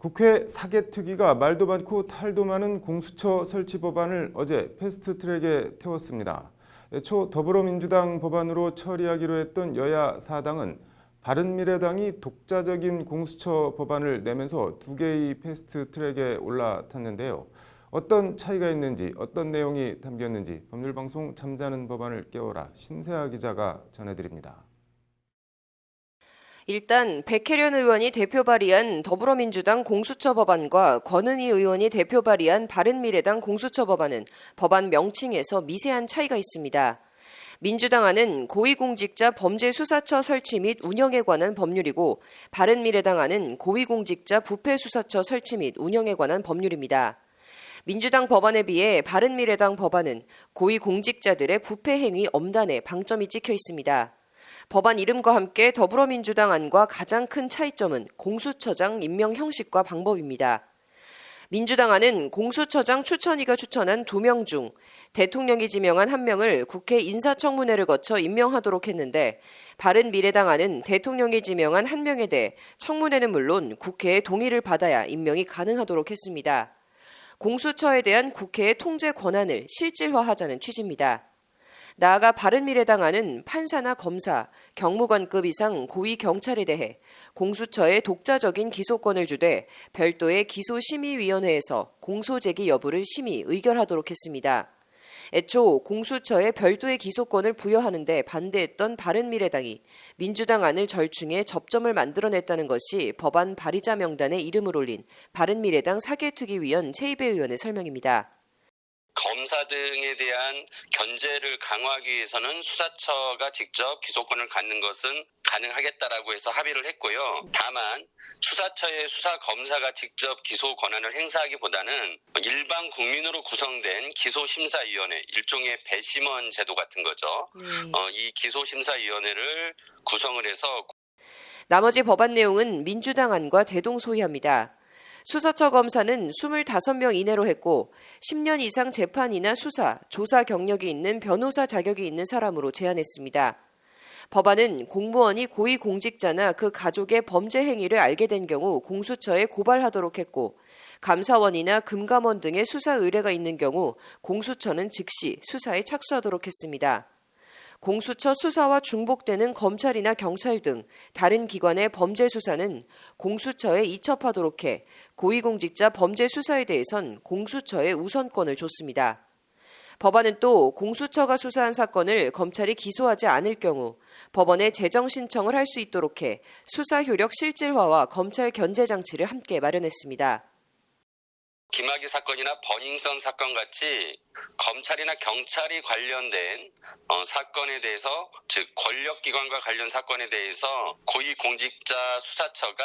국회 사개특위가 말도 많고 탈도 많은 공수처 설치 법안을 어제 패스트트랙에 태웠습니다. 초 더불어민주당 법안으로 처리하기로 했던 여야 4당은 바른미래당이 독자적인 공수처 법안을 내면서 두 개의 패스트트랙에 올라탔는데요. 어떤 차이가 있는지, 어떤 내용이 담겼는지 법률방송 잠자는 법안을 깨워라 신세아 기자가 전해드립니다. 일단 백혜련 의원이 대표 발의한 더불어민주당 공수처 법안과 권은희 의원이 대표 발의한 바른미래당 공수처 법안은 법안 명칭에서 미세한 차이가 있습니다. 민주당안은 고위공직자 범죄수사처 설치 및 운영에 관한 법률이고 바른미래당안은 고위공직자 부패수사처 설치 및 운영에 관한 법률입니다. 민주당 법안에 비해 바른미래당 법안은 고위공직자들의 부패 행위 엄단에 방점이 찍혀 있습니다. 법안 이름과 함께 더불어민주당 안과 가장 큰 차이점은 공수처장 임명 형식과 방법입니다. 민주당 안은 공수처장 추천위가 추천한 2명 중 대통령이 지명한 1명을 국회 인사청문회를 거쳐 임명하도록 했는데 바른미래당 안은 대통령이 지명한 1명에 대해 청문회는 물론 국회의 동의를 받아야 임명이 가능하도록 했습니다. 공수처에 대한 국회의 통제 권한을 실질화하자는 취지입니다. 나아가 바른미래당 안은 판사나 검사, 경무관급 이상 고위 경찰에 대해 공수처에 독자적인 기소권을 주되 별도의 기소심의위원회에서 공소제기 여부를 심의 의결하도록 했습니다. 애초 공수처에 별도의 기소권을 부여하는데 반대했던 바른미래당이 민주당 안을 절충해 접점을 만들어냈다는 것이 법안 발의자 명단에 이름을 올린 바른미래당 사개특위위원 최이배 의원의 설명입니다. 검사 등에 대한 견제를 강화하기 위해서는 수사처가 직접 기소권을 갖는 것은 가능하겠다라고 해서 합의를 했고요. 다만 수사처의 수사검사가 직접 기소 권한을 행사하기보다는 일반 국민으로 구성된 기소심사위원회, 일종의 배심원 제도 같은 거죠. 이 기소심사위원회를 구성을 해서 나머지 법안 내용은 민주당 안과 대동소이합니다. 수사처 검사는 25명 이내로 했고 10년 이상 재판이나 수사, 조사 경력이 있는 변호사 자격이 있는 사람으로 제한했습니다. 법안은 공무원이 고위공직자나 그 가족의 범죄 행위를 알게 된 경우 공수처에 고발하도록 했고 감사원이나 금감원 등의 수사 의뢰가 있는 경우 공수처는 즉시 수사에 착수하도록 했습니다. 공수처 수사와 중복되는 검찰이나 경찰 등 다른 기관의 범죄 수사는 공수처에 이첩하도록 해 고위공직자 범죄 수사에 대해선 공수처에 우선권을 줬습니다. 법안은 또 공수처가 수사한 사건을 검찰이 기소하지 않을 경우 법원에 재정 신청을 할 수 있도록 해 수사 효력 실질화와 검찰 견제 장치를 함께 마련했습니다. 김학의 사건이나 버닝썬 사건 같이 검찰이나 경찰이 관련된 사건에 대해서, 즉 권력기관과 관련 사건에 대해서 고위공직자 수사처가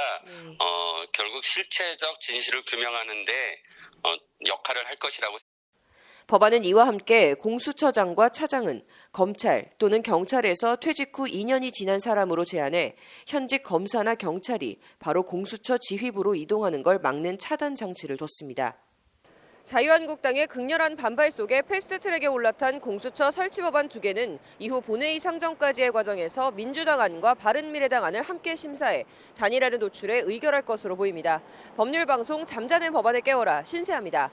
결국 실체적 진실을 규명하는 데 역할을 할 것이라고. 법안은 이와 함께 공수처장과 차장은 검찰 또는 경찰에서 퇴직 후 2년이 지난 사람으로 제한해 현직 검사나 경찰이 바로 공수처 지휘부로 이동하는 걸 막는 차단 장치를 뒀습니다. 자유한국당의 극렬한 반발 속에 패스트트랙에 올라탄 공수처 설치 법안 2개는 이후 본회의 상정까지의 과정에서 민주당 안과 바른미래당 안을 함께 심사해 단일화를 도출해 의결할 것으로 보입니다. 법률방송 잠자는 법안을 깨워라 신세아입니다.